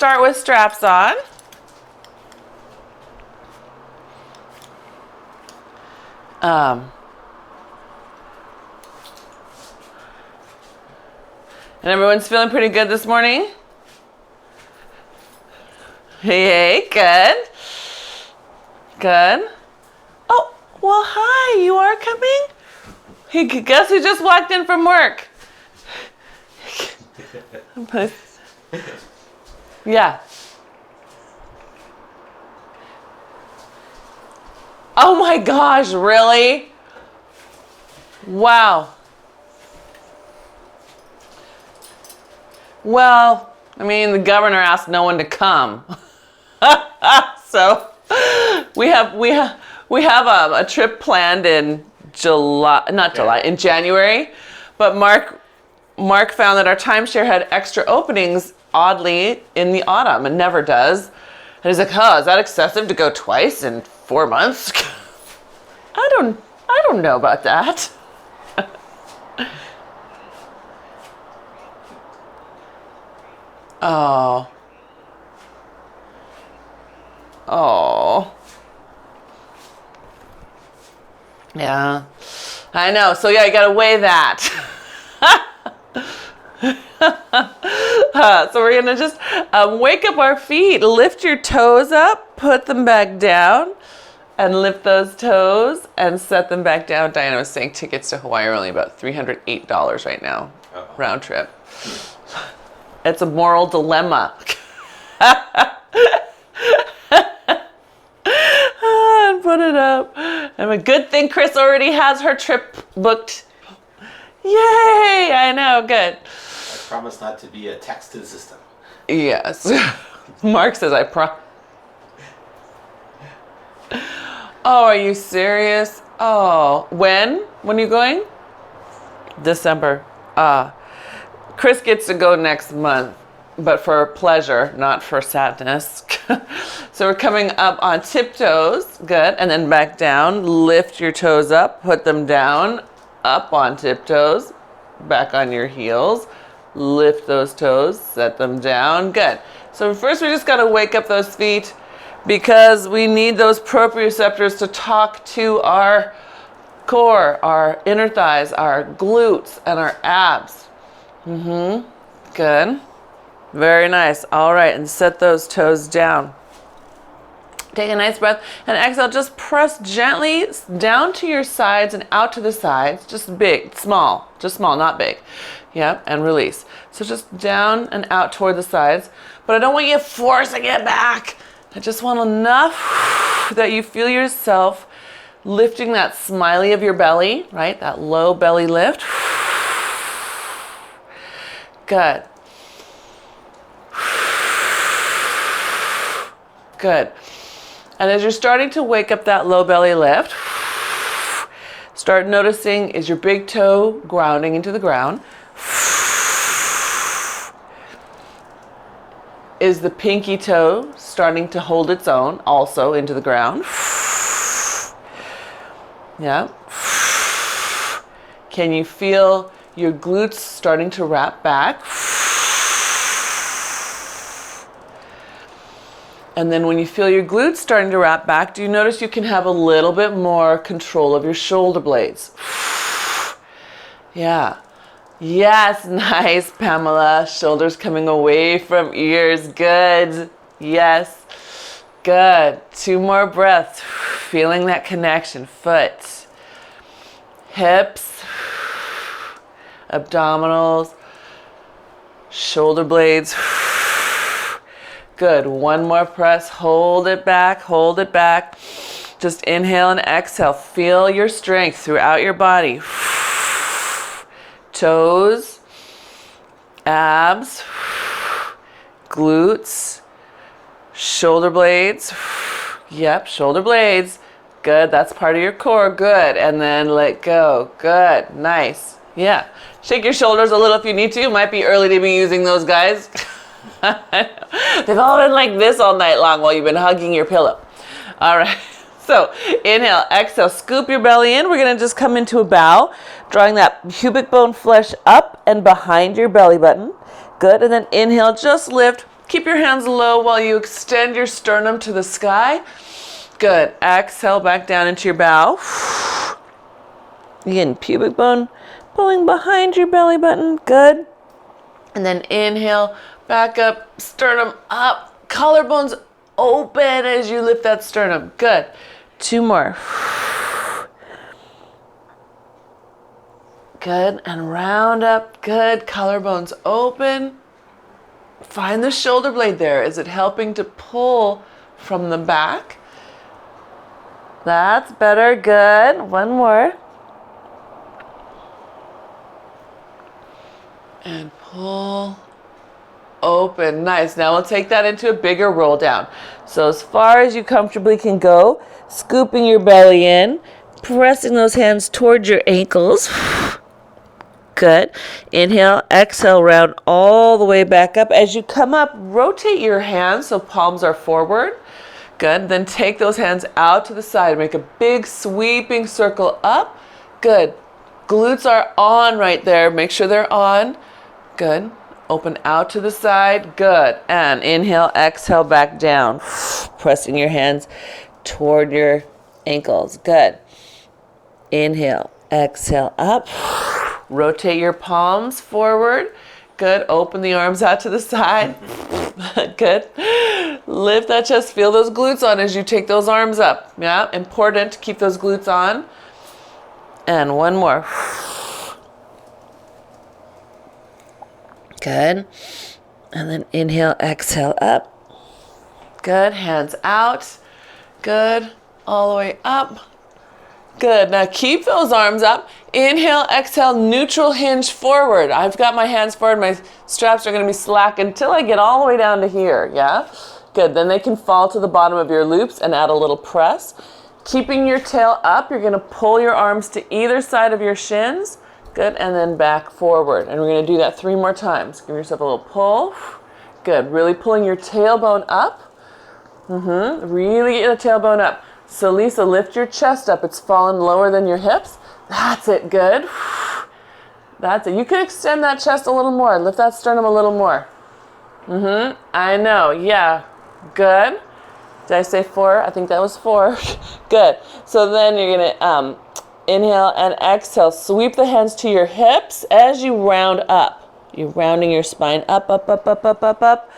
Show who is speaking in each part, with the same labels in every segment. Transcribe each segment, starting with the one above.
Speaker 1: Start with straps on. And everyone's feeling pretty good this morning? Hey, good. Good. Oh, well, hi, you are coming? Hey, guess who just walked in from work? Yeah. Oh my gosh, really? Wow. Well, I mean, the governor asked no one to come. So we have a trip planned in in January, but Mark found that our timeshare had extra openings, oddly, in the autumn. It never does. And he's like, "Oh, is that excessive to go twice in 4 months?" I don't know about that. Oh. Oh. Yeah. I know. So yeah, you gotta weigh that. So we're gonna just wake up our feet, lift your toes up, put them back down, and lift those toes and set them back down. Diana was saying tickets to Hawaii are only about $308 right now, round trip. It's a moral dilemma. And put it up. And a good thing Chris already has her trip booked. Yay! I know, good.
Speaker 2: I promise not to be a texted system.
Speaker 1: Yes. Mark says I Oh, are you serious? Oh, when? When are you going? December. Chris gets to go next month, but for pleasure, not for sadness. So we're coming up on tiptoes, good, and then back down. Lift your toes up, put them down, up on tiptoes, back on your heels. Lift those toes, set them down, good. So first we just gotta wake up those feet because we need those proprioceptors to talk to our core, our inner thighs, our glutes, and our abs. Good. Very nice. All right, and set those toes down. Take a nice breath and exhale. Just press gently down to your sides and out to the sides. Just big, small, not big. Yep, and release. So just down and out toward the sides. But I don't want you forcing it back. I just want enough that you feel yourself lifting that smiley of your belly, right? That low belly lift. Good. Good. And as you're starting to wake up that low belly lift, start noticing, is your big toe grounding into the ground? Is the pinky toe starting to hold its own also into the ground? Yeah. Can you feel your glutes starting to wrap back? And then when you feel your glutes starting to wrap back, do you notice you can have a little bit more control of your shoulder blades? Yeah. Yes, nice, Pamela. Shoulders coming away from ears. Good. Yes. Good. 2 more breaths. Feeling that connection. Foot, hips, abdominals, shoulder blades. Good. 1 more press. Hold it back. Hold it back. Just inhale and exhale. Feel your strength throughout your body. Toes, abs, glutes, shoulder blades. Yep, shoulder blades. Good. That's part of your core. Good. And then let go. Good. Nice. Yeah. Shake your shoulders a little if you need to. It might be early to be using those, guys. They've all been like this all night long while you've been hugging your pillow. All right. So inhale, exhale, scoop your belly in. We're going to just come into a bow, drawing that pubic bone flesh up and behind your belly button. Good. And then inhale, just lift, Keep your hands low while you extend your sternum to the sky. Good. Exhale back down into your bow. Again, pubic bone pulling behind your belly button. Good. And then inhale, back up, sternum up, collarbones open as you lift that sternum. Good. 2 more. Good. And round up. Good. Collarbones open. Find the shoulder blade there. Is it helping to pull from the back? That's better. Good. 1 more. And pull, open. Nice. Now we'll take that into a bigger roll down. So as far as you comfortably can go, scooping your belly in, pressing those hands towards your ankles. Good. Inhale, exhale, round all the way back up. As you come up, rotate your hands so palms are forward. Good. Then take those hands out to the side. Make a big sweeping circle up. Good. Glutes are on right there. Make sure they're on. Good. Open out to the side. Good. And inhale, exhale, back down. Pressing your hands toward your ankles. Good. Inhale, exhale, up. Rotate your palms forward. Good. Open the arms out to the side. Good. Lift that chest. Feel those glutes on as you take those arms up. Yeah. Important to keep those glutes on. And 1 more. Good. And then inhale, exhale, up. Good. Hands out. Good. All the way up. Good. Now keep those arms up. Inhale, exhale, neutral hinge forward. I've got my hands forward. My straps are going to be slack until I get all the way down to here. Yeah? Good. Then they can fall to the bottom of your loops and add a little press. Keeping your tail up, you're going to pull your arms to either side of your shins. Good. And then back forward. And we're going to do that 3 more times. Give yourself a little pull. Good. Really pulling your tailbone up. Really get the tailbone up. So Lisa, lift your chest up. It's fallen lower than your hips. That's it. Good. That's it. You can extend that chest a little more. Lift that sternum a little more. I know. Yeah. Good. Did I say 4? I think that was 4. Good. So then you're going to inhale and exhale. Sweep the hands to your hips as you round up. You're rounding your spine up, up, up, up, up, up, up.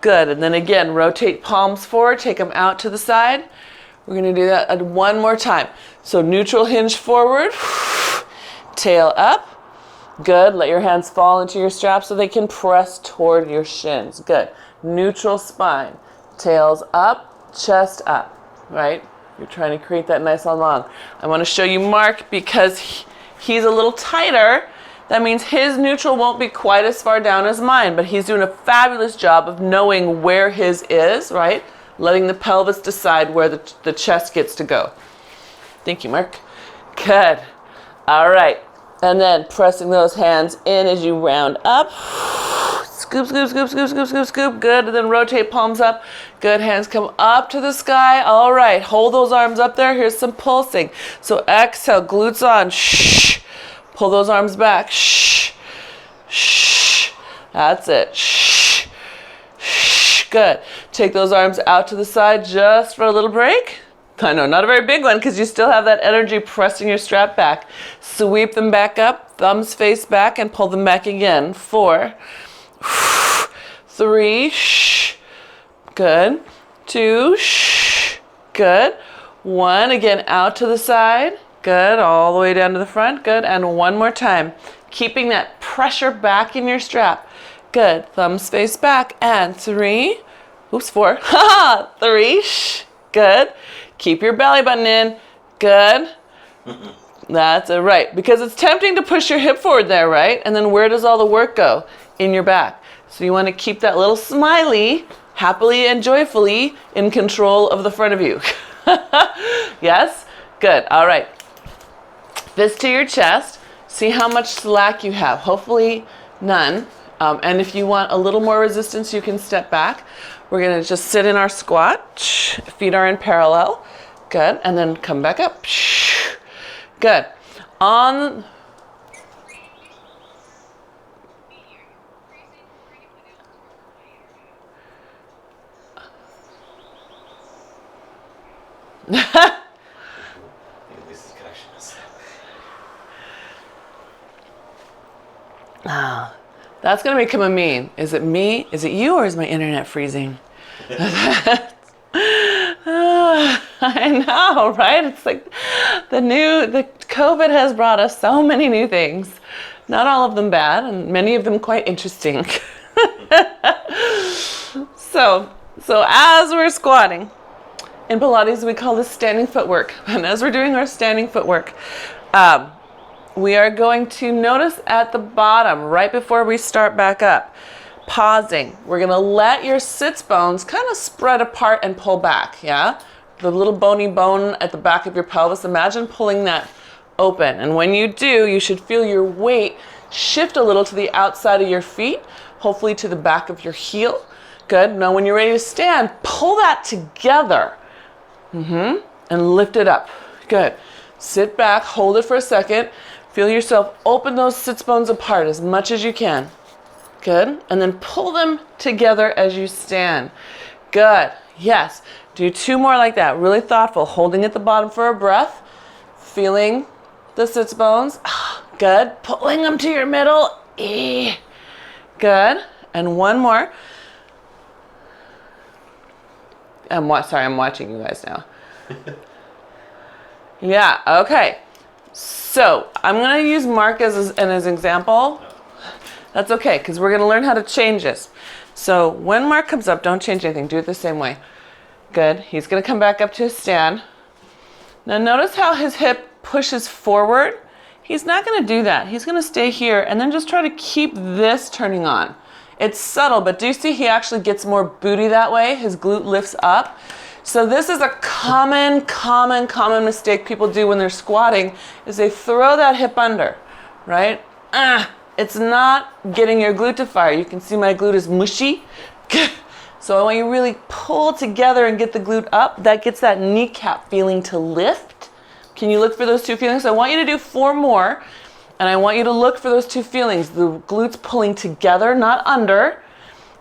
Speaker 1: Good. And then again, rotate palms forward. Take them out to the side. We're going to do that 1 more time. So neutral hinge forward. Tail up. Good. Let your hands fall into your straps so they can press toward your shins. Good. Neutral spine. Tails up, chest up. Right? You're trying to create that nice and long. I want to show you Mark because he's a little tighter. That means his neutral won't be quite as far down as mine, but he's doing a fabulous job of knowing where his is, right? Letting the pelvis decide where the chest gets to go. Thank you, Mark. Good. All right. And then pressing those hands in as you round up. Scoop, scoop, scoop, scoop, scoop, scoop, scoop. Good. And then rotate palms up. Good. Hands come up to the sky. All right. Hold those arms up there. Here's some pulsing. So exhale, glutes on. Shh. Pull those arms back. Shh. Shh. That's it. Shh. Shh. Good. Take those arms out to the side just for a little break. I know, not a very big one because you still have that energy pressing your strap back. Sweep them back up, thumbs face back, and pull them back again. 4, 3, shh. Good. 2, shh. Good. 1, again, out to the side. Good. All the way down to the front. Good. And 1 more time. Keeping that pressure back in your strap. Good. Thumbs face back. And 3. Oops, 4. 3. Shh. Good. Keep your belly button in. Good. That's it. Right. Because it's tempting to push your hip forward there, right? And then where does all the work go? In your back. So you want to keep that little smiley, happily and joyfully in control of the front of you. Yes? Good. All right. Fist to your chest. See how much slack you have. Hopefully none. And if you want a little more resistance, you can step back. We're going to just sit in our squat. Feet are in parallel. Good. And then come back up. Good. On.
Speaker 2: At least the connection is.
Speaker 1: Ah, that's gonna become a meme. Is it me? Is it you, or is my internet freezing? I know, right? It's like the COVID has brought us so many new things. Not all of them bad, and many of them quite interesting. So as we're squatting, in Pilates we call this standing footwork. And as we're doing our standing footwork, we are going to notice at the bottom, right before we start back up, pausing. We're gonna let your sits bones kind of spread apart and pull back, yeah? The little bony bone at the back of your pelvis, imagine pulling that open. And when you do, you should feel your weight shift a little to the outside of your feet, hopefully to the back of your heel. Good. Now when you're ready to stand, pull that together. And lift it up. Good. Sit back, hold it for a second. Feel yourself open those sits bones apart as much as you can. Good. And then pull them together as you stand. Good. Yes. Do 2 more like that. Really thoughtful. Holding at the bottom for a breath. Feeling the sits bones. Good. Pulling them to your middle. Good. And 1 more. I'm watching you guys now. Yeah, okay. So I'm gonna use Mark as an example. That's okay, because we're gonna learn how to change this. So when Mark comes up, don't change anything, do it the same way. Good, he's gonna come back up to his stand. Now notice how his hip pushes forward. He's not gonna do that. He's gonna stay here and then just try to keep this turning on. It's subtle, but do you see he actually gets more booty that way? His glute lifts up. So this is a common mistake people do when they're squatting, is they throw that hip under, right? It's not getting your glute to fire. You can see my glute is mushy. So when you really pull together and get the glute up, that gets that kneecap feeling to lift. Can you look for those 2 feelings? I want you to do 4 more. And I want you to look for those 2 feelings, the glutes pulling together, not under.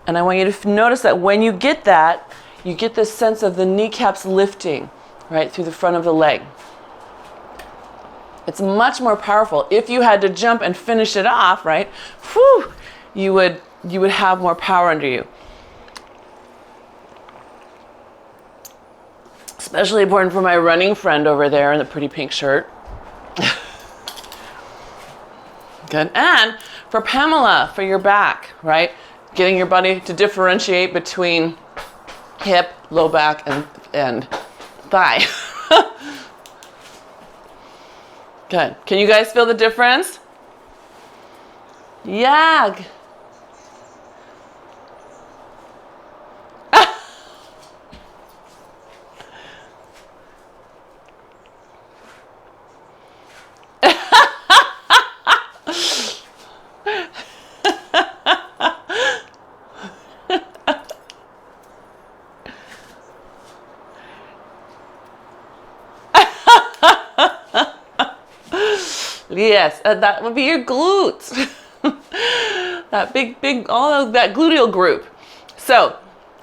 Speaker 1: And I want you to notice that when you get that, you get this sense of the kneecaps lifting right through the front of the leg. It's much more powerful. If you had to jump and finish it off, right, whew, you would have more power under you. Especially important for my running friend over there in the pretty pink shirt. Good. And for Pamela, for your back, right? Getting your body to differentiate between hip, low back, and thigh. Good. Can you guys feel the difference? Yeah. Yes, that would be your glutes. That big, all of that gluteal group. So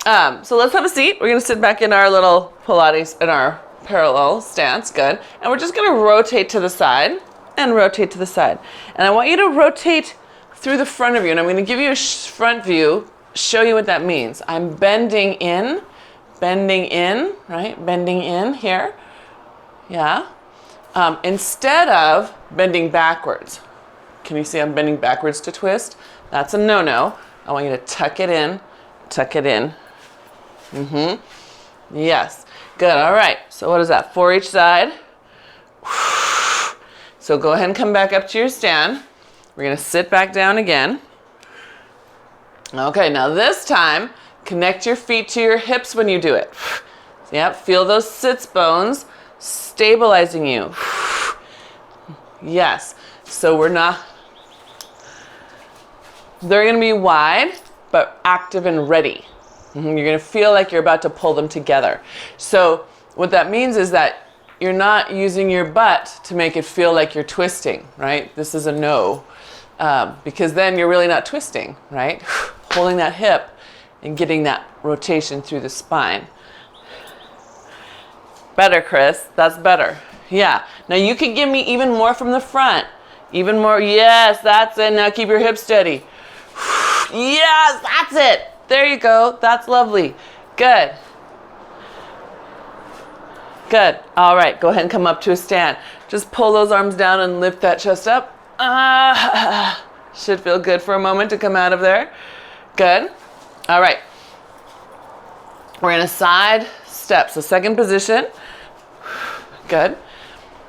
Speaker 1: let's have a seat. We're gonna sit back in our little Pilates, in our parallel stance, good. And we're just gonna rotate to the side and rotate to the side. And I want you to rotate through the front of you. And I'm gonna give you a front view, show you what that means. I'm bending in, right? Bending in here, yeah. Instead of bending backwards. Can you see I'm bending backwards to twist? That's a no-no. I want you to tuck it in, tuck it in. Yes, good, all right. So what is that, 4 each side? So go ahead and come back up to your stand. We're gonna sit back down again. Okay, now this time, connect your feet to your hips when you do it. Yep, feel those sits bones stabilizing you. Yes, so they're gonna be wide, but active and ready. You're gonna feel like you're about to pull them together. So what that means is that you're not using your butt to make it feel like you're twisting, right? This is a no, because then you're really not twisting, right? Holding that hip and getting that rotation through the spine. Better, Chris. That's better. Yeah. Now you can give me even more from the front. Even more. Yes, that's it. Now keep your hips steady. Yes, that's it. There you go. That's lovely. Good. Good. All right. Go ahead and come up to a stand. Just pull those arms down and lift that chest up. Should feel good for a moment to come out of there. Good. All right. We're in a side step. So second position. Good.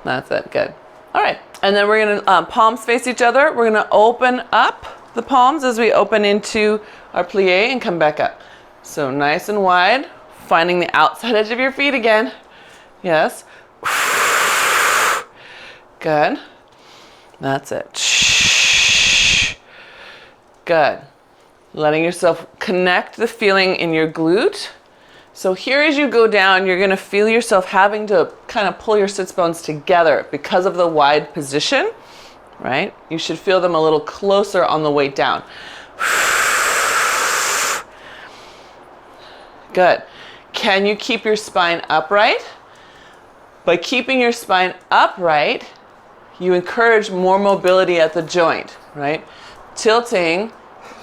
Speaker 1: That's it. Good. All right. And then we're going to palms face each other. We're going to open up the palms as we open into our plie and come back up. So nice and wide, finding the outside edge of your feet again. Yes. Good. That's it. Good. Letting yourself connect the feeling in your glute. So here as you go down, you're going to feel yourself having to kind of pull your sits bones together because of the wide position, right? You should feel them a little closer on the way down. Good. Can you keep your spine upright? By keeping your spine upright, you encourage more mobility at the joint, right? Tilting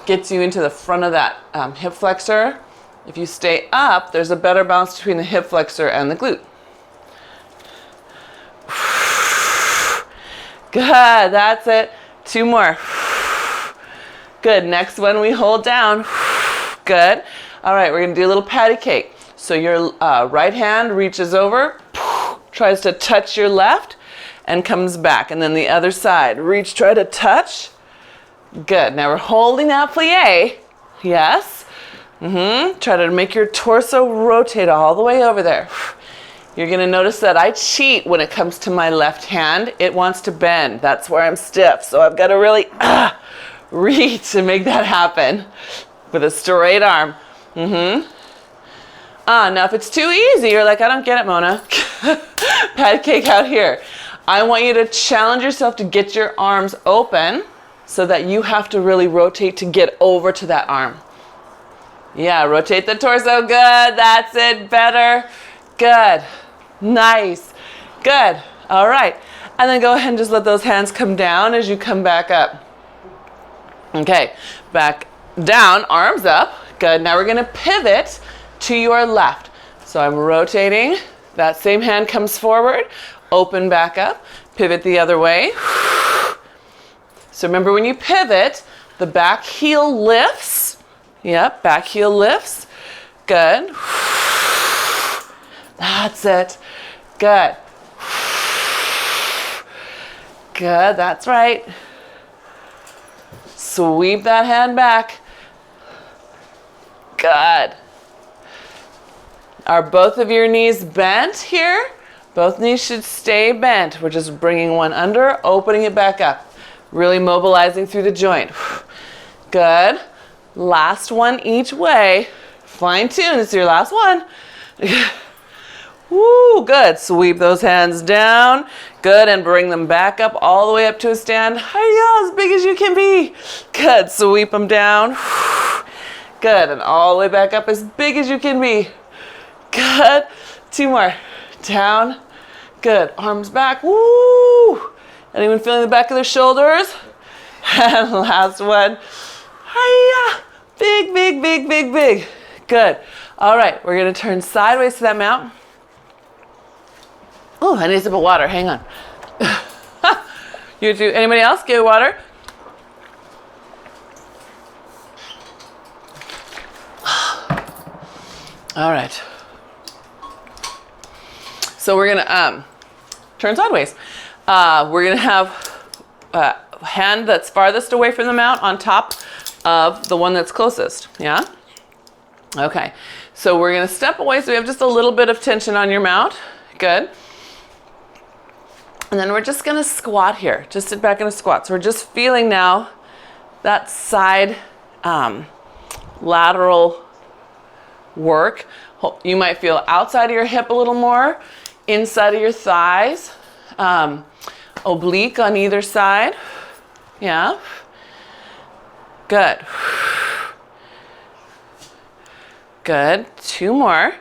Speaker 1: gets you into the front of that hip flexor. If you stay up, there's a better balance between the hip flexor and the glute. Good, that's it. 2 more. Good, next one we hold down. Good. All right, we're gonna do a little patty cake. So your right hand reaches over, tries to touch your left, and comes back. And then the other side, reach, try to touch. Good, now we're holding that plie. Yes. Try to make your torso rotate all the way over there. You're going to notice that I cheat when it comes to my left hand. It wants to bend. That's where I'm stiff. So I've got to really reach to make that happen with a straight arm. Now if it's too easy, you're like, I don't get it, Mona. Pat cake out here. I want you to challenge yourself to get your arms open so that you have to really rotate to get over to that arm. Yeah, rotate the torso. Good. That's it. Better. Good. Nice. Good. All right. And then go ahead and just let those hands come down as you come back up. Okay. Back down, arms up. Good. Now we're going to pivot to your left. So I'm rotating. That same hand comes forward. Open back up. Pivot the other way. So remember when you pivot, the back heel lifts. Yep, back heel lifts. Good. That's it. Good. Good, that's right. Sweep that hand back. Good. Are both of your knees bent here? Both knees should stay bent. We're just bringing one under, opening it back up. Really mobilizing through the joint. Good. Last one each way. Fine tune, it's your last one. Woo, good. Sweep those hands down. Good, and bring them back up all the way up to a stand. Hiya, as big as you can be. Good, sweep them down. Good, and all the way back up as big as you can be. Good. 2 more. Down. Good, arms back. Woo. Anyone feeling the back of their shoulders? And last one. Hiya. Big, big, big, big, big. Good. All right, we're gonna turn sideways to that mount. Oh, I need a sip of water, hang on. You two, anybody else get water? All right. So we're gonna turn sideways. We're gonna have a hand that's farthest away from the mount on top of the one that's closest, yeah? Okay, so we're gonna step away so we have just a little bit of tension on your mount. Good. And then we're just gonna squat here. Just sit back in a squat. So we're just feeling now that side lateral work. You might feel outside of your hip a little more, inside of your thighs, oblique on either side. Yeah. Good. Good. 2 more.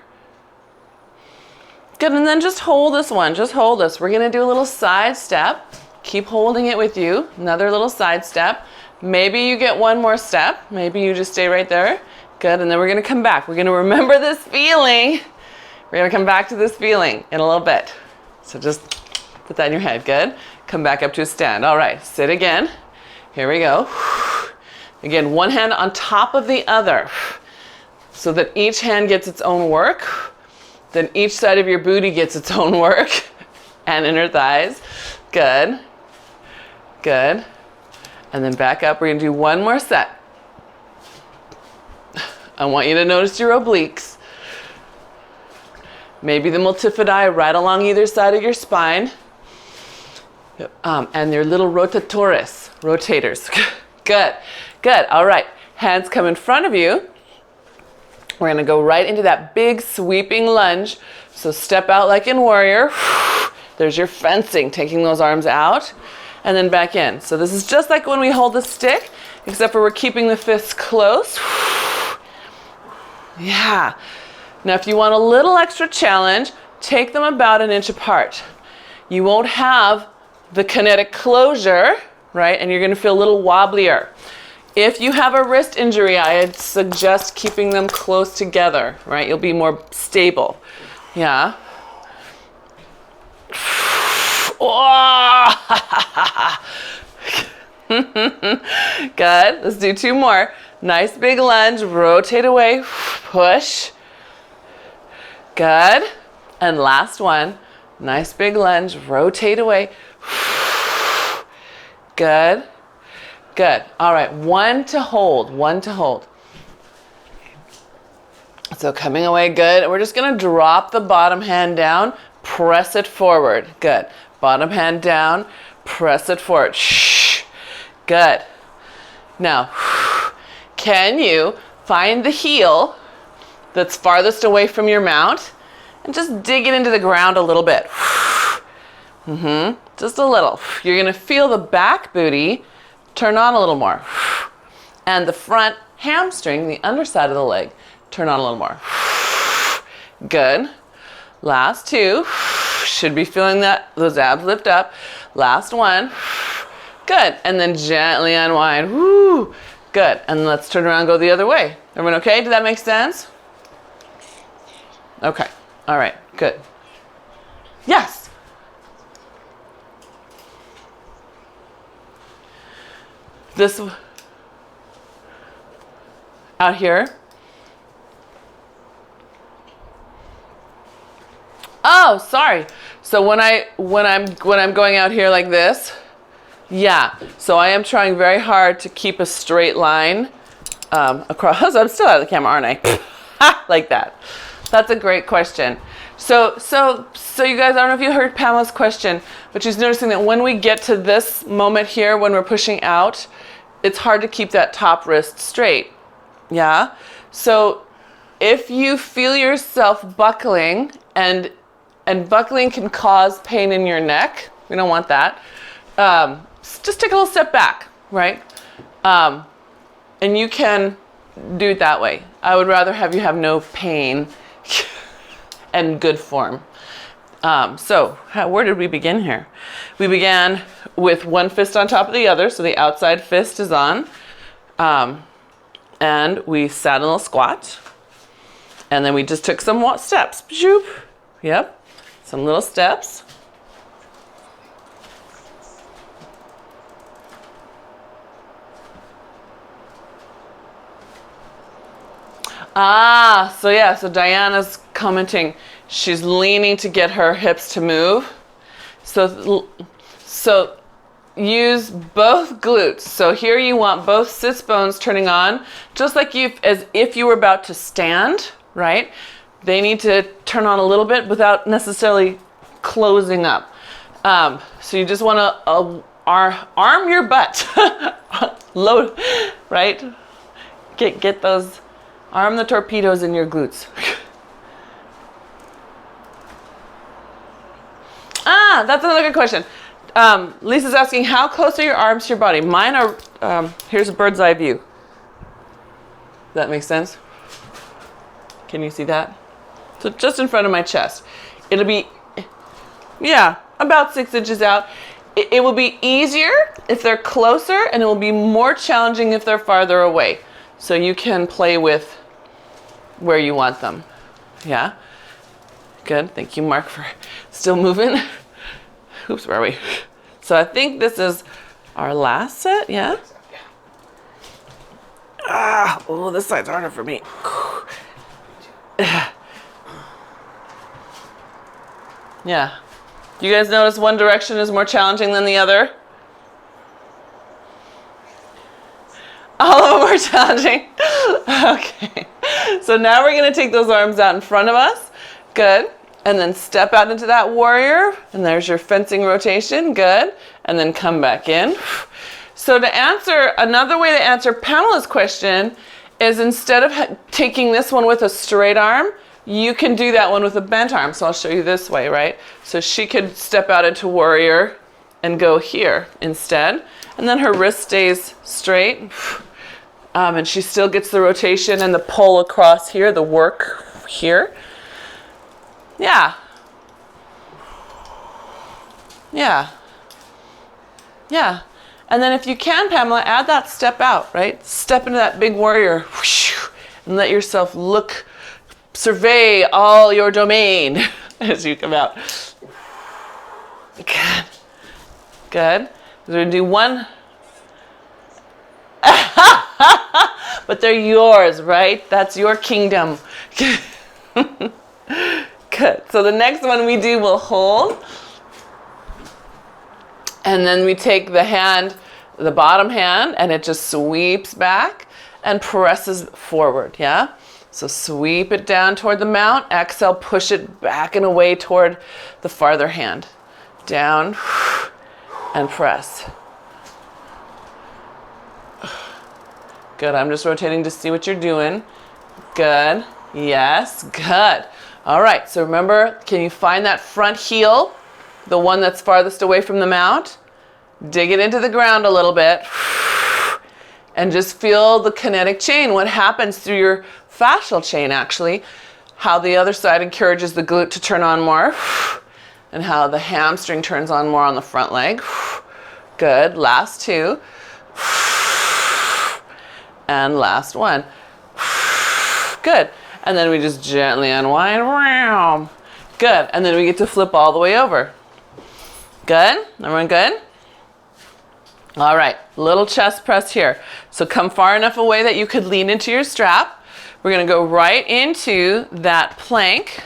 Speaker 1: Good, and then just hold this one, just hold this. We're gonna do a little side step. Keep holding it with you. Another little side step. Maybe you get one more step. Maybe you just stay right there. Good, and then we're gonna come back. We're gonna remember this feeling. We're gonna come back to this feeling in a little bit. So just put that in your head, good. Come back up to a stand. All right, sit again. Here we go. Again, one hand on top of the other so that each hand gets its own work. Then each side of your booty gets its own work and inner thighs. Good, good. And then back up, we're gonna do one more set. I want you to notice your obliques. Maybe the multifidi right along either side of your spine. And your little rotatores, rotators. Good, good, all right. Hands come in front of you. We're gonna go right into that big sweeping lunge. So step out like in warrior. There's your fencing, taking those arms out and then back in. So this is just like when we hold the stick, except for we're keeping the fists close. Yeah. Now if you want a little extra challenge, take them about an inch apart. You won't have the kinetic closure, right? And you're gonna feel a little wobblier. If you have a wrist injury, I'd suggest keeping them close together, right? You'll be more stable. Yeah. Oh. Good. Let's do two more. Nice big lunge. Rotate away. Push. Good. And last one. Nice big lunge. Rotate away. Good. Good. All right. One to hold. One to hold. So coming away. Good. And we're just going to drop the bottom hand down. Press it forward. Good. Bottom hand down. Press it forward. Shh. Good. Now, can you find the heel that's farthest away from your mount and just dig it into the ground a little bit? Just a little. You're going to feel the back booty turn on a little more. And the front hamstring, the underside of the leg, turn on a little more. Good. Last two. Should be feeling that, those abs lift up. Last one. Good. And then gently unwind. Woo. Good. And let's turn around and go the other way. Everyone okay? Did that make sense? Okay. All right. Good. Yes. This out here. Oh, sorry. So when I'm going out here like this, yeah. So I am trying very hard to keep a straight line across. I'm still out of the camera, aren't I? Like that. That's a great question. So you guys, I don't know if you heard Pamela's question, but she's noticing that when we get to this moment here, when we're pushing out, it's hard to keep that top wrist straight. Yeah. So if you feel yourself buckling, and buckling can cause pain in your neck, we don't want that. Just take a little step back, right? And you can do it that way. I would rather have you have no pain and good form. Where did we begin here? We began with one fist on top of the other, so the outside fist is on. And we sat in a squat. And then we just took some steps. Yep. Some little steps. So Diana's commenting, she's leaning to get her hips to move. So use both glutes. So here you want both sits bones turning on, just like as if you were about to stand, right? They need to turn on a little bit without necessarily closing up. So you just want to arm your butt, load, right? Get those, arm the torpedoes in your glutes. That's another good question. Lisa's asking, how close are your arms to your body? Mine are, here's a bird's eye view. Does that make sense? Can you see that? So just in front of my chest. It'll be, yeah, about 6 inches out. It will be easier if they're closer, and it will be more challenging if they're farther away. So you can play with where you want them. Yeah? Good. Thank you, Mark, for still moving. Oops, where are we? So I think this is our last set, yeah? Ah, oh, this side's harder for me. Yeah. You guys notice one direction is more challenging than the other? All of them are challenging. Okay. So now we're going to take those arms out in front of us. Good. And then step out into that warrior. And there's your fencing rotation. Good. And then come back in. So to answer, another way to answer Pamela's question is instead of taking this one with a straight arm, you can do that one with a bent arm. So I'll show you this way, right? So she could step out into warrior and go here instead. And then her wrist stays straight. And she still gets the rotation and the pull across here, the work here. Yeah. Yeah. Yeah. And then if you can, Pamela, add that step out, right? Step into that big warrior and let yourself look, survey all your domain as you come out. Good. Good. We're going to do one. But they're yours, right? That's your kingdom. Good. So the next one we do, we'll hold. And then we take the hand, the bottom hand, and it just sweeps back and presses forward, yeah? So sweep it down toward the mount. Exhale, push it back and away toward the farther hand. Down and press. Good. I'm just rotating to see what you're doing. Good. Yes. Good. All right. So remember, can you find that front heel, the one that's farthest away from the mount? Dig it into the ground a little bit and just feel the kinetic chain. What happens through your fascial chain, actually, how the other side encourages the glute to turn on more and how the hamstring turns on more on the front leg. Good. Last two. And last one. Good. And then we just gently unwind. Good. And then we get to flip all the way over. Good. Everyone good? All right. Little chest press here. So come far enough away that you could lean into your strap. We're going to go right into that plank,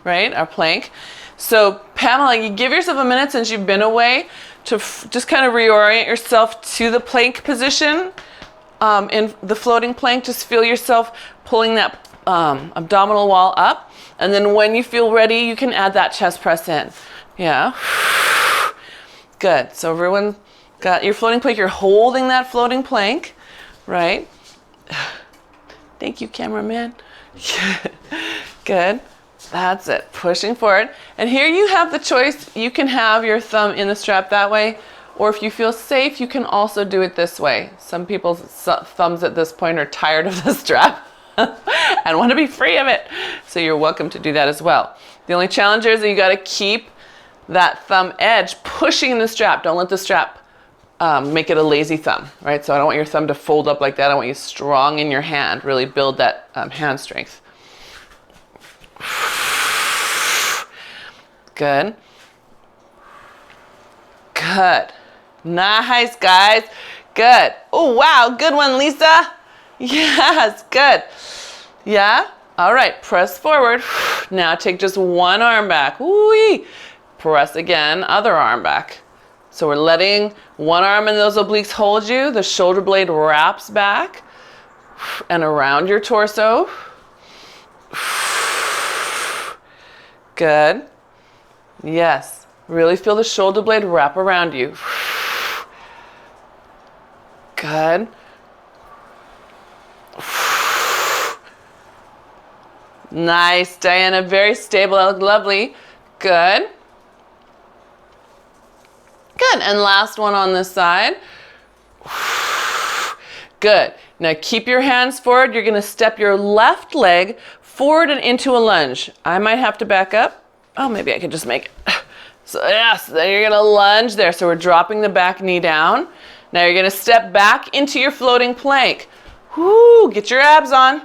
Speaker 1: right? Our plank. So Pamela, you give yourself a minute since you've been away to just kind of reorient yourself to the plank position. In the floating plank, just feel yourself pulling that abdominal wall up. And then when you feel ready, you can add that chest press in. Yeah. Good. So everyone got your floating plank. You're holding that floating plank, right? Thank you, cameraman. Good. That's it. Pushing forward. And here you have the choice. You can have your thumb in the strap that way. Or if you feel safe, you can also do it this way. Some people's thumbs at this point are tired of the strap and want to be free of it. So you're welcome to do that as well. The only challenge is that you got to keep that thumb edge pushing the strap. Don't let the strap make it a lazy thumb, right? So I don't want your thumb to fold up like that. I want you strong in your hand. Really build that hand strength. Good. Good. Nice, guys. Good. Oh, wow. Good one, Lisa. Yes, good. Yeah? All right. Press forward. Now take just one arm back. Woo-wee. Press again. Other arm back. So we're letting one arm and those obliques hold you. The shoulder blade wraps back and around your torso. Good. Yes. Really feel the shoulder blade wrap around you. Good. Nice, Diana. Very stable. Lovely. Good. Good. And last one on this side. Good. Now keep your hands forward. You're going to step your left leg forward and into a lunge. I might have to back up. Oh, maybe I could just make it. So yes, then you're gonna lunge there. So we're dropping the back knee down. Now you're gonna step back into your floating plank. Whoo, get your abs on.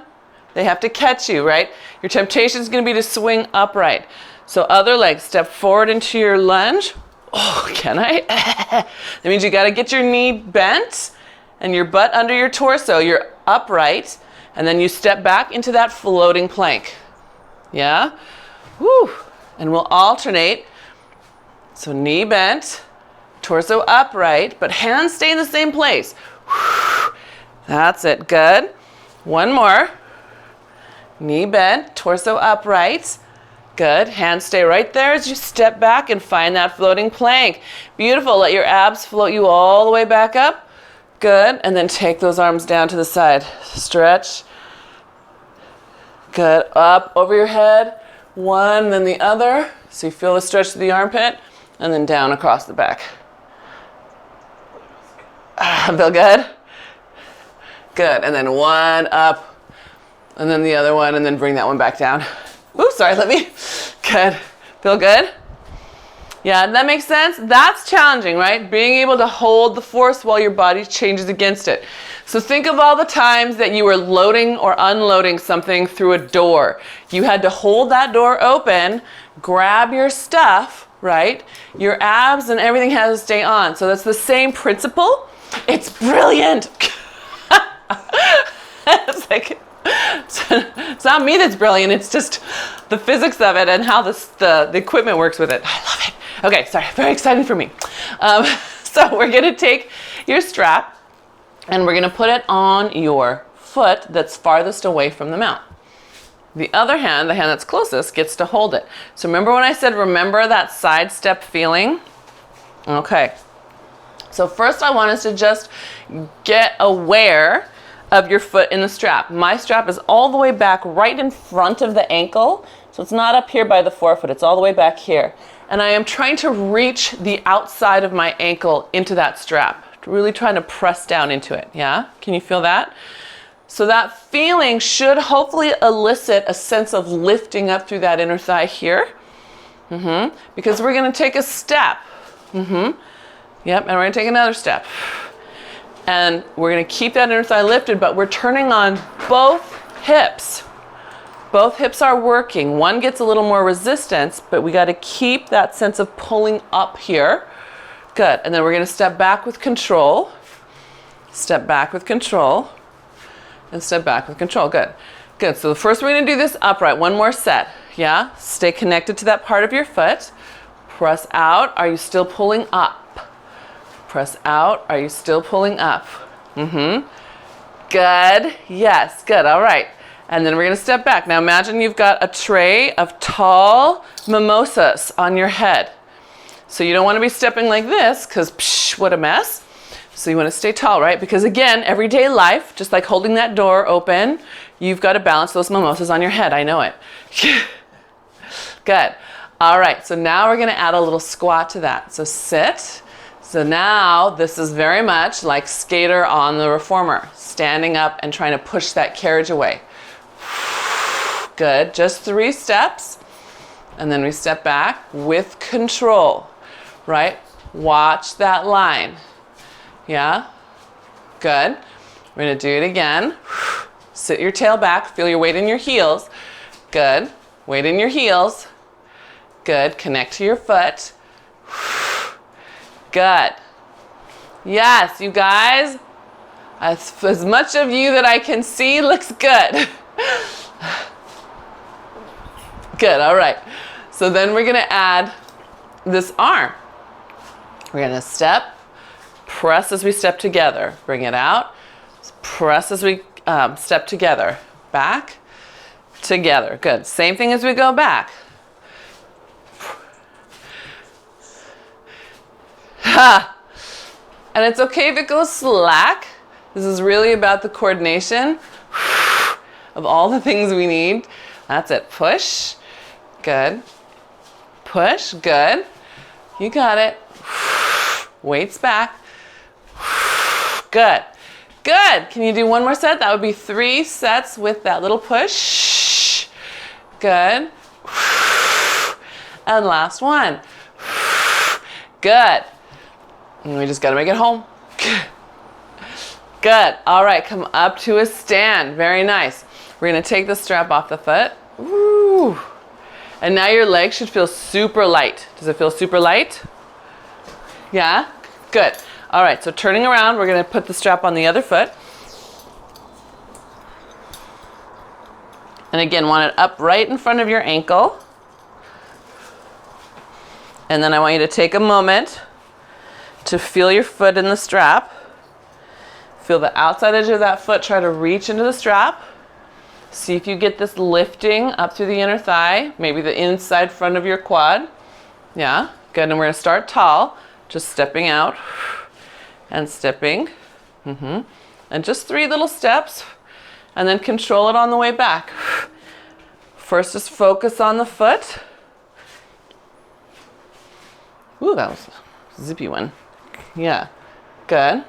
Speaker 1: They have to catch you, right? Your temptation is gonna be to swing upright. So other leg, step forward into your lunge. Oh, can I? That means you gotta get your knee bent and your butt under your torso. You're upright, and then you step back into that floating plank. Yeah? Woo. And we'll alternate. So knee bent, torso upright, but hands stay in the same place. That's it, good. One more. Knee bent, torso upright. Good, hands stay right there as you step back and find that floating plank. Beautiful, let your abs float you all the way back up. Good, and then take those arms down to the side. Stretch. Good, up over your head. One, then the other. So you feel the stretch to the armpit, and then down across the back. Feel good? Good, and then one up, and then the other one, and then bring that one back down. Ooh, sorry, let me. Good. Feel good? Yeah, that makes sense? That's challenging, right? Being able to hold the force while your body changes against it. So think of all the times that you were loading or unloading something through a door. You had to hold that door open, grab your stuff, right? Your abs and everything has to stay on. So that's the same principle. It's brilliant. It's like, it's not me that's brilliant, it's just the physics of it and how the equipment works with it. I love it. Okay, sorry, very exciting for me. So we're gonna take your strap and we're gonna put it on your foot that's farthest away from the mount. The other hand, the hand that's closest, gets to hold it. So remember when I said, remember that side step feeling? Okay. So first I want us to just get aware of your foot in the strap. My strap is all the way back right in front of the ankle. So it's not up here by the forefoot, it's all the way back here. And I am trying to reach the outside of my ankle into that strap. Really trying to press down into it, yeah? Can you feel that? So that feeling should hopefully elicit a sense of lifting up through that inner thigh here. Because we're gonna take a step. Yep, and we're gonna take another step. And we're gonna keep that inner thigh lifted, but we're turning on both hips. Both hips are working. One gets a little more resistance, but we gotta keep that sense of pulling up here. Good, and then we're gonna step back with control. Step back with control. And step back with control, good. Good, so first we're gonna do this upright, one more set, yeah? Stay connected to that part of your foot. Press out, are you still pulling up? Press out, are you still pulling up? Good, yes, good, all right. And then we're gonna step back. Now imagine you've got a tray of tall mimosas on your head. So you don't wanna be stepping like this, because what a mess. So you wanna stay tall, right? Because again, everyday life, just like holding that door open, you've gotta balance those mimosas on your head, I know it. Good, all right, so now we're gonna add a little squat to that. So sit. So now this is very much like skater on the reformer, standing up and trying to push that carriage away. Good, just 3 steps. And then we step back with control, right? Watch that line. Yeah, good. We're gonna do it again. Sit your tail back, feel your weight in your heels. Good, weight in your heels. Good, connect to your foot. Good. Yes, you guys. As much of you that I can see looks good. Good, all right. So then we're gonna add this arm. We're gonna step, press as we step together. Bring it out, press as we step together. Back, together, good. Same thing as we go back. Ha! And it's okay if it goes slack. This is really about the coordination of all the things we need. That's it, push, good. Push, good. You got it. Weights back. Good, good. Can you do one more set? That would be 3 sets with that little push. Good. And last one. Good. And we just got to make it home. Good. All right, come up to a stand. Very nice. We're going to take the strap off the foot. Woo. And now your leg should feel super light. Does it feel super light? Yeah? Good. All right, so turning around, we're going to put the strap on the other foot. And again, want it up right in front of your ankle. And then I want you to take a moment to feel your foot in the strap. Feel the outside edge of that foot, try to reach into the strap. See if you get this lifting up through the inner thigh, maybe the inside front of your quad. Yeah, good. And we're going to start tall, just stepping out and stepping. And just 3 little steps, and then control it on the way back. First, just focus on the foot. Ooh, that was a zippy one. Yeah, good.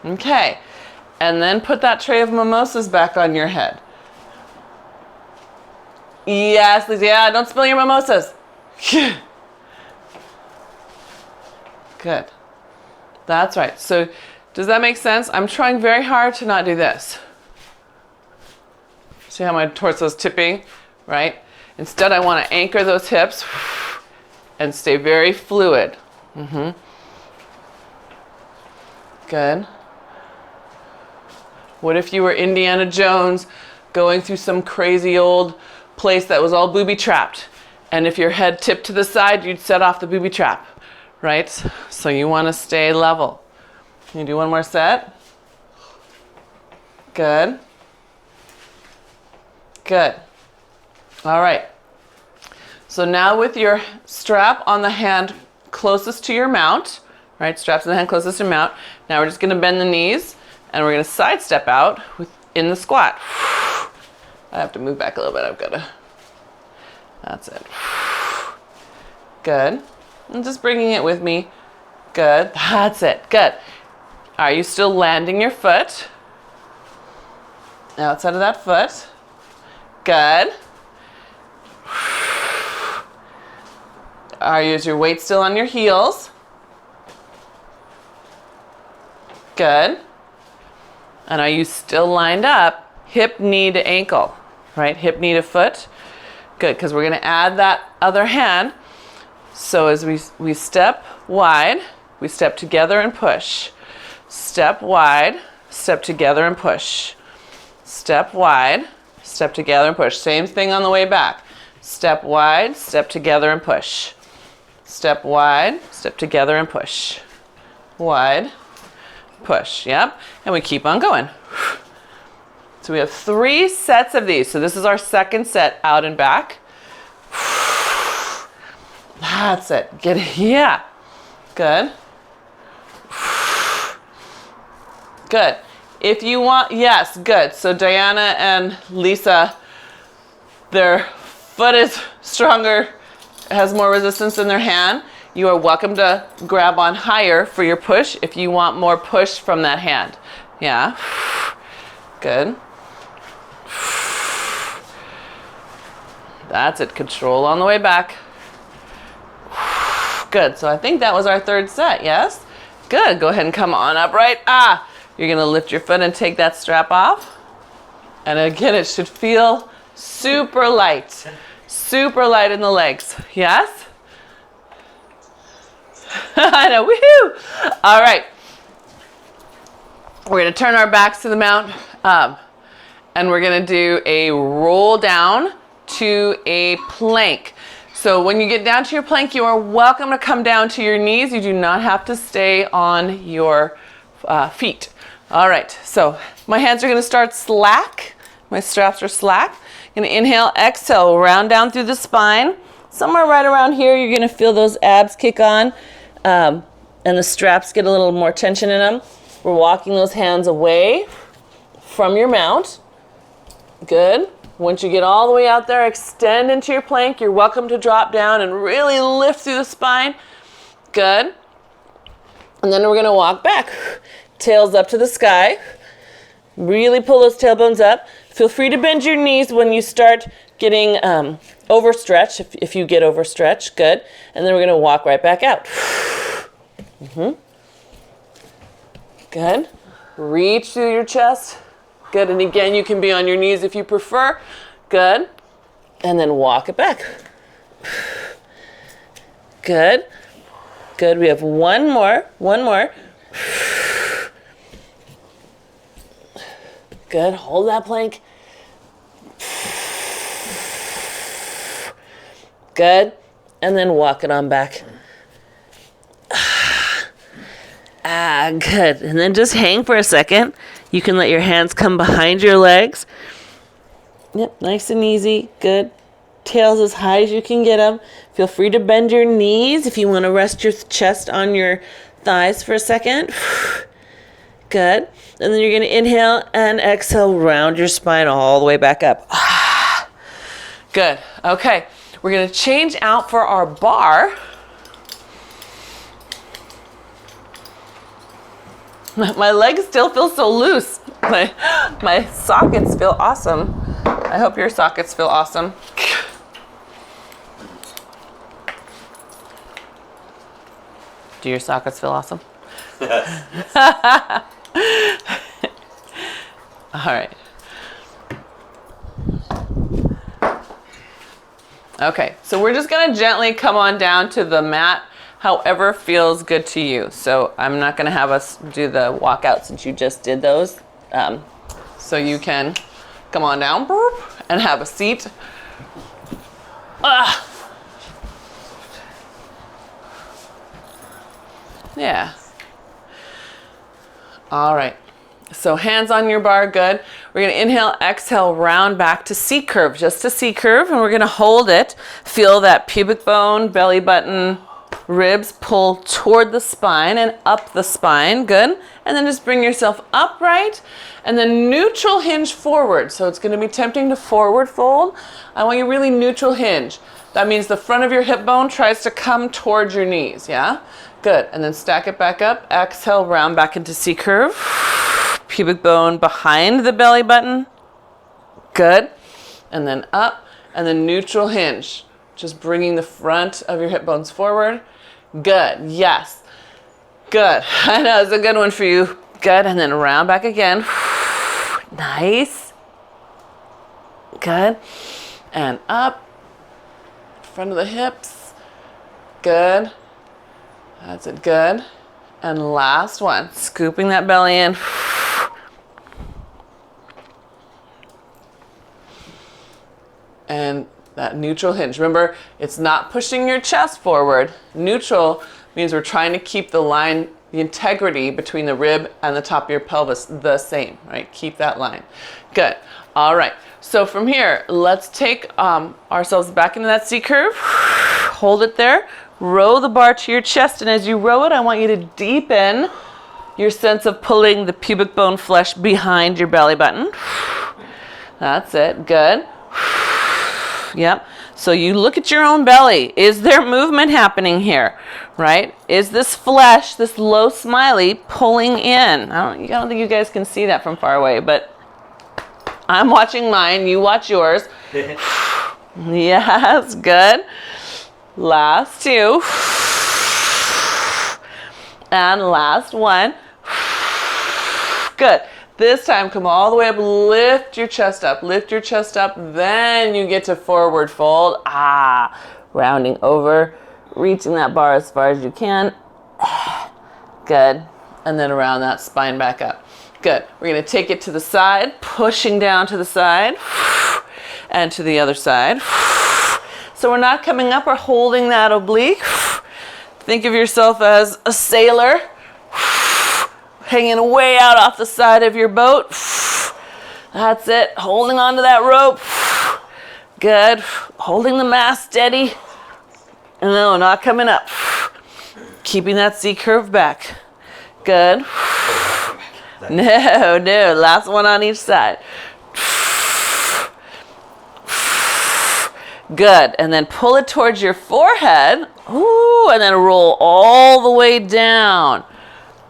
Speaker 1: Okay, and then put that tray of mimosas back on your head. Yes, Lisa, yeah, don't spill your mimosas. Good. That's right. So does that make sense? I'm trying very hard to not do this. See how my torso is tipping, right? Instead, I want to anchor those hips and stay very fluid. Good. What if you were Indiana Jones going through some crazy old place that was all booby trapped? And if your head tipped to the side, you'd set off the booby trap, right? So you want to stay level. Can you do one more set? Good. Good. All right. So now with your strap on the hand closest to your mount, right? Straps in the hand closest to mount. Now we're just going to bend the knees and we're going to side step out in the squat. I have to move back a little bit. I've got to. That's it. Good. And just bringing it with me. Good. That's it. Good. Are you still landing your foot outside of that foot? Good. Is your weight still on your heels? Good. And are you still lined up hip, knee to ankle, right? Hip, knee to foot. Good, because we're going to add that other hand. So as we step wide, we step together and push. Step wide, step together and push. Step wide, step together and push. Same thing on the way back. Step wide, step together and push. Step wide, step together and push. Wide, push, yep. And we keep on going. So we have 3 sets of these. So this is our second set, out and back. That's it. Get it. Yeah. Good. Good. If you want, yes, good. So Diana and Lisa, their foot is stronger, has more resistance in their hand. You are welcome to grab on higher for your push if you want more push from that hand. Yeah. Good. That's it. Control on the way back. Good. So I think that was our 3rd set. Yes? Good. Go ahead and come on upright. You're going to lift your foot and take that strap off. And again, it should feel super light. Super light in the legs. Yes? I know. Woohoo! All right. We're going to turn our backs to the mount. And we're going to do a roll down to a plank. So when you get down to your plank, you are welcome to come down to your knees. You do not have to stay on your feet. All right, so my hands are going to start slack. My straps are slack. I'm going to inhale, exhale, round down through the spine. Somewhere right around here, you're going to feel those abs kick on and the straps get a little more tension in them. We're walking those hands away from your mount. Good. Once you get all the way out there, extend into your plank. You're welcome to drop down and really lift through the spine. Good. And then we're going to walk back. Tails up to the sky. Really pull those tailbones up. Feel free to bend your knees when you start getting overstretch if you get overstretched. Good. And then we're going to walk right back out. Good. Reach through your chest. Good. And again, you can be on your knees if you prefer. Good. And then walk it back. Good. Good. We have one more. One more. Good. Hold that plank. Good. And then walk it on back. Good. And then just hang for a second. You can let your hands come behind your legs. Yep, nice and easy. Good. Tails as high as you can get them. Feel free to bend your knees if you want to rest your chest on your thighs for a second. Good. And then you're going to inhale and exhale, round your spine all the way back up. Good. Okay. We're going to change out for our bar. My legs still feel so loose. My sockets feel awesome. I hope your sockets feel awesome. Do your sockets feel awesome?
Speaker 2: Yes.
Speaker 1: All right. Okay, so we're just gonna gently come on down to the mat, however feels good to you. So I'm not gonna have us do the walkout since you just did those. So you can come on down and have a seat. Yeah. All right. So hands on your bar, good. We're gonna inhale, exhale, round back to C curve, just to C curve, and we're gonna hold it. Feel that pubic bone, belly button, ribs pull toward the spine and up the spine, good. And then just bring yourself upright and then neutral hinge forward. So it's gonna be tempting to forward fold. I want you really neutral hinge. That means the front of your hip bone tries to come towards your knees, yeah? Good, and then stack it back up. Exhale, round back into C curve. Pubic bone behind the belly button. Good. And then up, and then neutral hinge. Just bringing the front of your hip bones forward. Good, yes. Good, I know, it's a good one for you. Good, and then round back again. Nice. Good. And up, front of the hips. Good. That's it, good. And last one, scooping that belly in. And that neutral hinge. Remember, it's not pushing your chest forward. Neutral means we're trying to keep the line, the integrity between the rib and the top of your pelvis the same, right? Keep that line. Good. All right. So from here, let's take ourselves back into that C curve. Hold it there. Row the bar to your chest, and as you row it, I want you to deepen your sense of pulling the pubic bone flesh behind your belly button. That's it. Good. Yep. So you look at your own belly. Is there movement happening here? Right? Is this flesh, this low smiley, pulling in? I don't think you guys can see that from far away, but I'm watching mine. You watch yours. Yes. Good. Last two. And last one. Good. This time, come all the way up, lift your chest up, then you get to forward fold. Rounding over, reaching that bar as far as you can. Good. And then around that spine back up. Good. We're going to take it to the side, pushing down to the side, and to the other side. So we're not coming up, we're holding that oblique. Think of yourself as a sailor. Hanging way out off the side of your boat. That's it. Holding onto that rope. Good. Holding the mast steady. And no, not coming up. Keeping that C curve back. Good. No. Last one on each side. Good. And then pull it towards your forehead. Ooh, and then roll all the way down.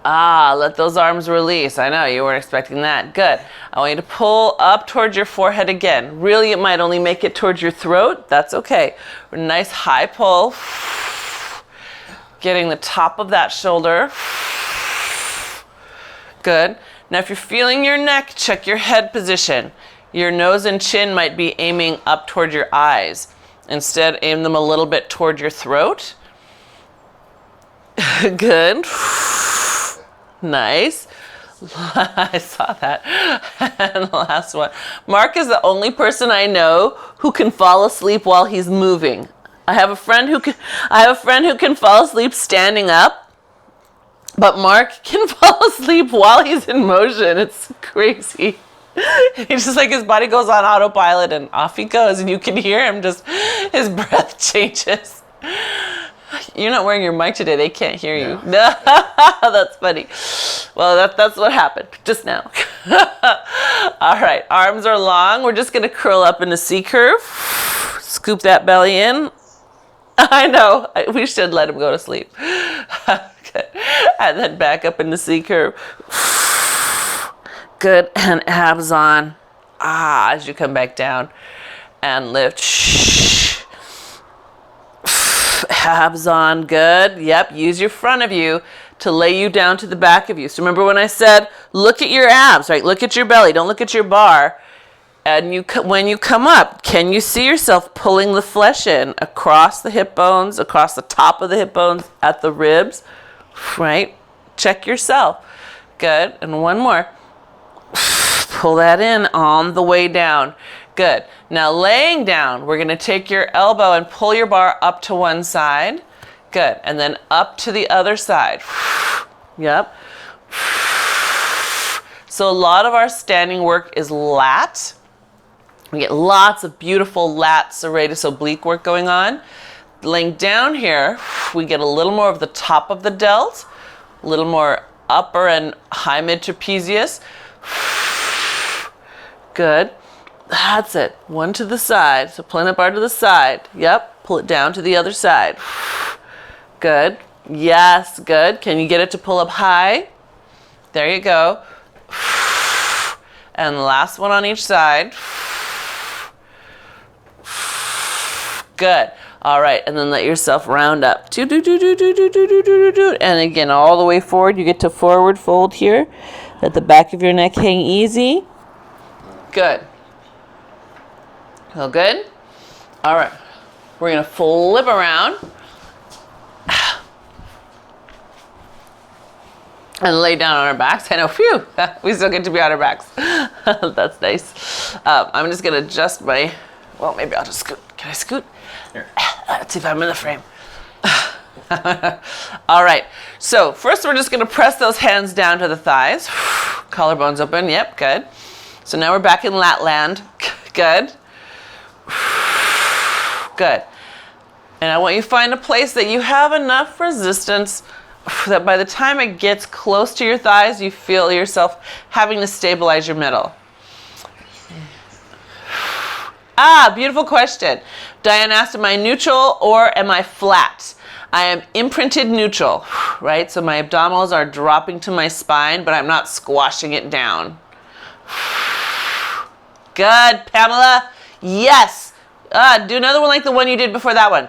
Speaker 1: Let those arms release. I know, you weren't expecting that. Good. I want you to pull up towards your forehead again. Really, it might only make it towards your throat. That's okay. Nice high pull. Getting the top of that shoulder. Good. Now, if you're feeling your neck, check your head position. Your nose and chin might be aiming up toward your eyes. Instead, aim them a little bit toward your throat. Good. Nice. I saw that. And the last one. Mark is the only person I know who can fall asleep while he's moving. I have a friend who can fall asleep standing up, but Mark can fall asleep while he's in motion. It's crazy. He's just like, his body goes on autopilot and off he goes, and you can hear him just, his breath changes. You're not wearing your mic today. They can't hear you. No. That's funny. Well, that's what happened just now. All right. Arms are long. We're just going to curl up in a C curve. Scoop that belly in. I know. We should let him go to sleep. Good. And then back up in the C curve. Good. And abs on. As you come back down. And lift. Abs on. Good. Yep. Use your front of you to lay you down to the back of you. So remember when I said, look at your abs, right? Look at your belly. Don't look at your bar. And when you come up, can you see yourself pulling the flesh in across the hip bones, across the top of the hip bones, at the ribs, right? Check yourself. Good. And one more. Pull that in on the way down. Good. Now laying down, we're going to take your elbow and pull your bar up to one side. Good. And then up to the other side. Yep. So a lot of our standing work is lat. We get lots of beautiful lat serratus oblique work going on. Laying down here, we get a little more of the top of the delt, a little more upper and high mid trapezius. Good. That's it. One to the side. So pulling that bar to the side. Yep. Pull it down to the other side. Good. Yes. Good. Can you get it to pull up high? There you go. And the last one on each side. Good. All right. And then let yourself round up. And again, all the way forward. You get to forward fold here. Let the back of your neck hang easy. Good. Feel good? All right. We're going to flip around and lay down on our backs. I know, phew, we still get to be on our backs. That's nice. I'm just going to adjust my, well, maybe I'll just scoot. Can I scoot?
Speaker 2: Here.
Speaker 1: Let's see if I'm in the frame. All right. So first we're just going to press those hands down to the thighs. Collarbones open. Yep, good. So now we're back in lat land. Good. Good. And I want you to find a place that you have enough resistance that by the time it gets close to your thighs, you feel yourself having to stabilize your middle. Beautiful question. Diane asked, am I neutral or am I flat? I am imprinted neutral, right? So my abdominals are dropping to my spine, but I'm not squashing it down. Good, Pamela. Yes. Do another one like the one you did before that one.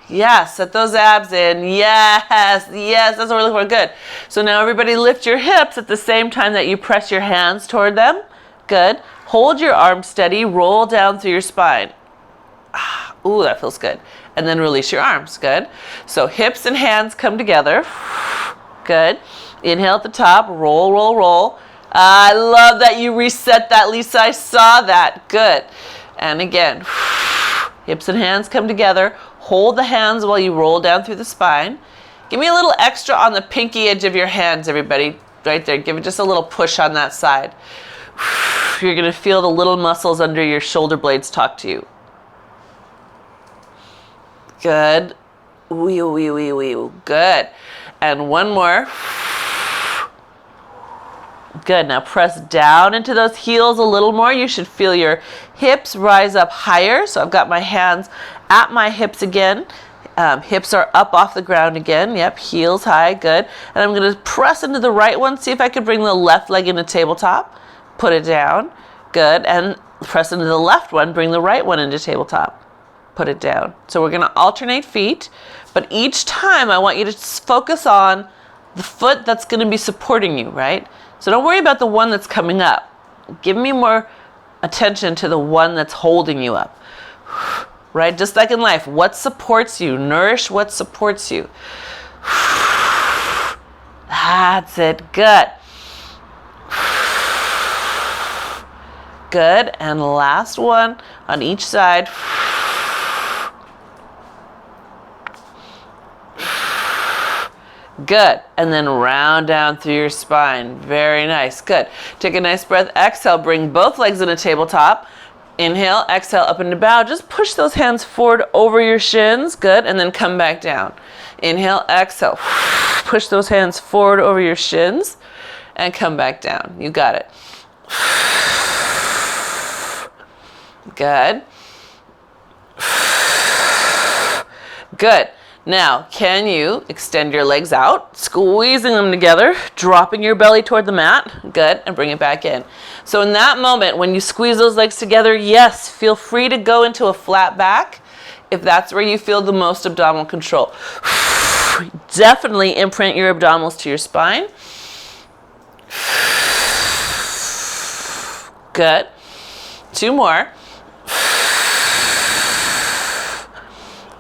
Speaker 1: Yes, set those abs in. Yes, yes, that's what we're looking for. Good. So now everybody lift your hips at the same time that you press your hands toward them. Good. Hold your arms steady. Roll down through your spine. Ooh, that feels good. And then release your arms. Good. So hips and hands come together. Good. Inhale at the top. Roll, roll, roll. I love that you reset that, Lisa. I saw that. Good. And again, hips and hands come together. Hold the hands while you roll down through the spine. Give me a little extra on the pinky edge of your hands, everybody. Right there. Give it just a little push on that side. You're going to feel the little muscles under your shoulder blades talk to you. Good. Wee, wee, wee, wee. Good. And one more. Good. Now press down into those heels a little more. You should feel your hips rise up higher. So I've got my hands at my hips again. Hips are up off the ground again. Yep, heels high, good. And I'm gonna press into the right one. See if I can bring the left leg into tabletop. Put it down, good. And press into the left one, bring the right one into tabletop. Put it down. So we're gonna alternate feet, but each time I want you to focus on the foot that's gonna be supporting you, right? So don't worry about the one that's coming up. Give me more attention to the one that's holding you up. Right? Just like in life, what supports you? Nourish what supports you. That's it. Good. Good. And last one on each side. Good. And then round down through your spine. Very nice. Good. Take a nice breath. Exhale. Bring both legs in a tabletop. Inhale, exhale, up into bow. Just push those hands forward over your shins. Good. And then come back down. Inhale, exhale. Push those hands forward over your shins and come back down. You got it. Good. Good. Now, can you extend your legs out, squeezing them together, dropping your belly toward the mat? Good, and bring it back in. So in that moment, when you squeeze those legs together, yes, feel free to go into a flat back if that's where you feel the most abdominal control. Definitely imprint your abdominals to your spine. Good. 2 more.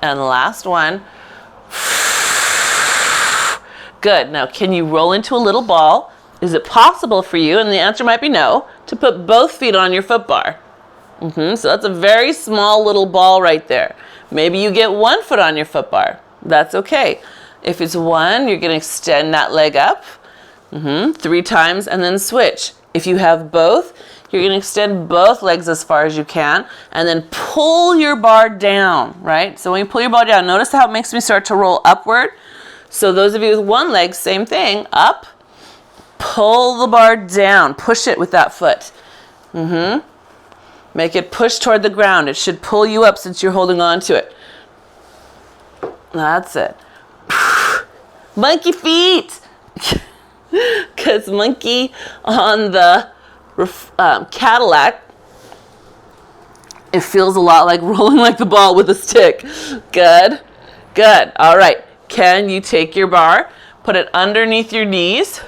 Speaker 1: And the last one. Good. Now, can you roll into a little ball? Is it possible for you, and the answer might be no, to put both feet on your foot bar? So that's a very small little ball right there. Maybe you get 1 foot on your foot bar. That's okay. If it's 1, you're going to extend that leg up 3 times and then switch. If you have both, you're going to extend both legs as far as you can and then pull your bar down, right? So when you pull your bar down, notice how it makes me start to roll upward. So those of you with 1 leg, same thing, up, pull the bar down, push it with that foot. Make it push toward the ground. It should pull you up since you're holding on to it. That's it. Monkey feet! Because monkey on the Cadillac, it feels a lot like rolling like the ball with a stick. Good. Good. All right. Can you take your bar, put it underneath your knees?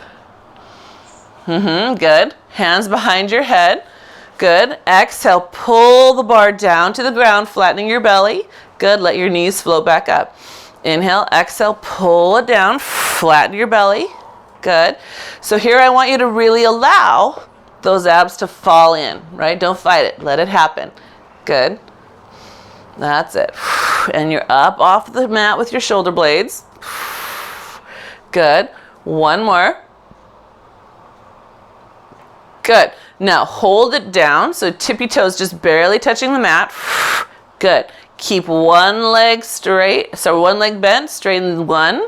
Speaker 1: Good. Hands behind your head. Good. Exhale, pull the bar down to the ground, flattening your belly. Good. Let your knees float back up. Inhale, exhale, pull it down, flatten your belly. Good. So here I want you to really allow those abs to fall in, right? Don't fight it. Let it happen. Good. That's it. And you're up off the mat with your shoulder blades. Good. 1 more. Good. Now hold it down so tippy toes just barely touching the mat. Good. Keep 1 leg straight. So 1 leg bent, straighten 1.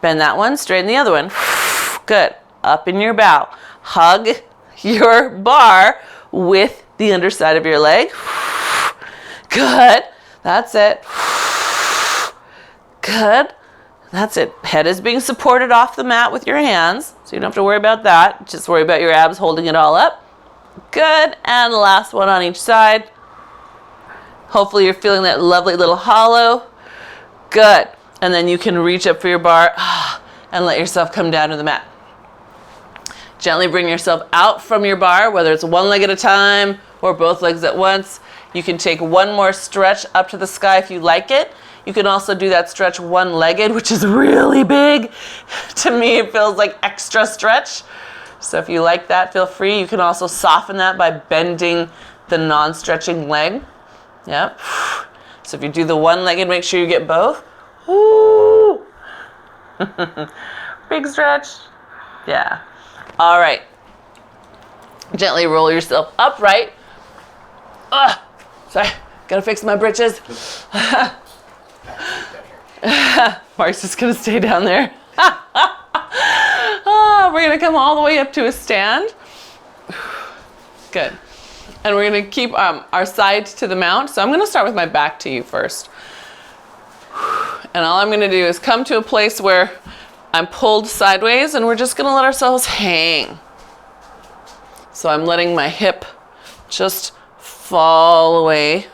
Speaker 1: Bend that one, straighten the other one. Good. Up in your bow. Hug your bar with the underside of your leg. Good. That's it. Good. That's it. Head is being supported off the mat with your hands, so you don't have to worry about that. Just worry about your abs holding it all up. Good. And the last one on each side. Hopefully you're feeling that lovely little hollow. Good. And then you can reach up for your bar and let yourself come down to the mat. Gently bring yourself out from your bar, whether it's 1 leg at a time or both legs at once. You can take 1 more stretch up to the sky if you like it. You can also do that stretch 1-legged, which is really big. To me, it feels like extra stretch. So if you like that, feel free. You can also soften that by bending the non-stretching leg. Yep. So if you do the 1-legged, make sure you get both. Woo! Big stretch. Yeah. All right. Gently roll yourself upright. Sorry, gotta fix my britches. Mark's just gonna stay down there. We're gonna come all the way up to a stand. Good. And we're gonna keep our side to the mount. So I'm gonna start with my back to you first. And all I'm gonna do is come to a place where I'm pulled sideways, and we're just gonna let ourselves hang. So I'm letting my hip just fall away.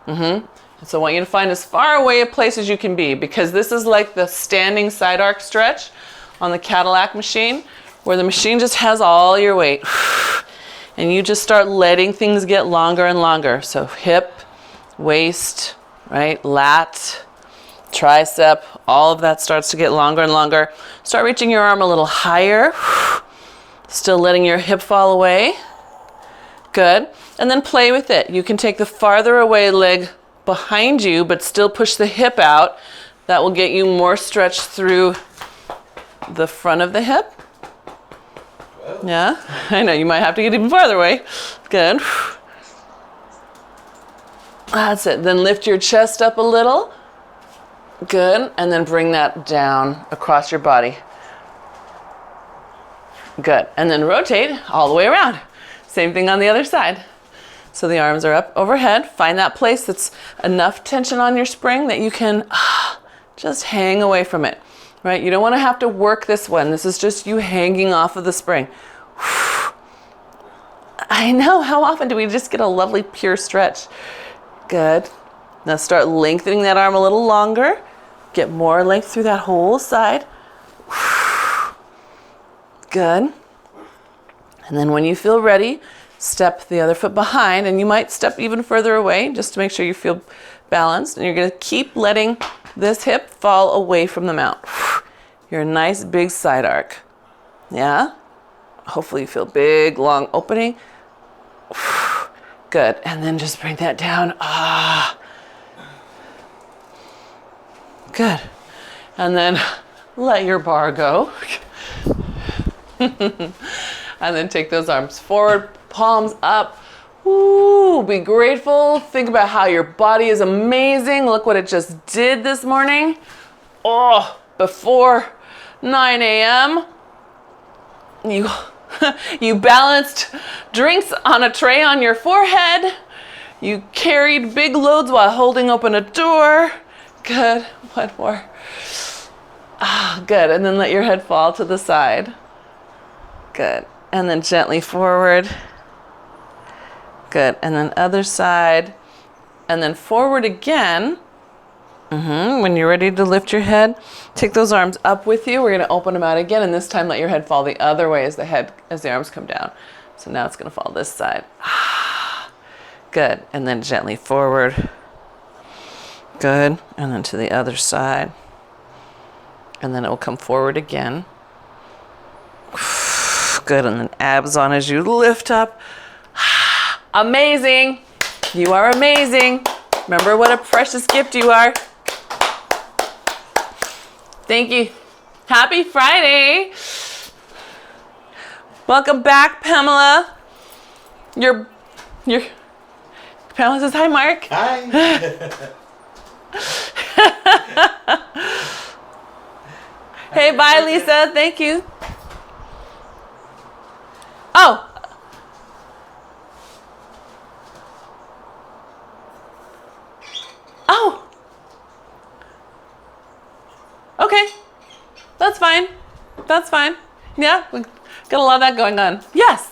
Speaker 1: And so I want you to find as far away a place as you can be, because this is like the standing side arc stretch on the Cadillac machine, where the machine just has all your weight. And you just start letting things get longer and longer. So hip, waist, right, lat, tricep, all of that starts to get longer and longer. Start reaching your arm a little higher. Still letting your hip fall away. Good. And then play with it. You can take the farther away leg behind you, but still push the hip out. That will get you more stretch through the front of the hip.
Speaker 2: Whoa.
Speaker 1: Yeah, I know, you might have to get even farther away. Good. That's it. Then lift your chest up a little. Good. And then bring that down across your body. Good. And then rotate all the way around. Same thing on the other side. So the arms are up overhead. Find that place that's enough tension on your spring that you can just hang away from it, right? You don't want to have to work this one. This is just you hanging off of the spring. I know, how often do we just get a lovely pure stretch? Good. Now start lengthening that arm a little longer. Get more length through that whole side. Good. And then when you feel ready, step the other foot behind, and you might step even further away just to make sure you feel balanced. And you're going to keep letting this hip fall away from the mount. You're a nice big side arc. Yeah? Hopefully you feel big, long opening. Good. And then just bring that down. Good. And then let your bar go. And then take those arms forward, palms up. Ooh, be grateful. Think about how your body is amazing. Look what it just did this morning. Oh, before 9 a.m. You balanced drinks on a tray on your forehead. You carried big loads while holding open a door. Good. One more. Good. And then let your head fall to the side. Good. And then gently forward. Good. And then other side. And then forward again. When you're ready to lift your head, take those arms up with you. We're going to open them out again, and this time let your head fall the other way as the arms come down. So now it's going to fall this side. Good. And then gently forward. Good. And then to the other side. And then it will come forward again. Good. And then abs on as you lift up. Amazing. You are amazing. Remember what a precious gift you are. Thank you. Happy Friday. Welcome back, Pamela. Pamela says hi, Mark.
Speaker 2: Hi.
Speaker 1: Hey, bye, Lisa. Thank you. Oh. Oh. Okay. That's fine. That's fine. Yeah, we got a lot of that going on. Yes.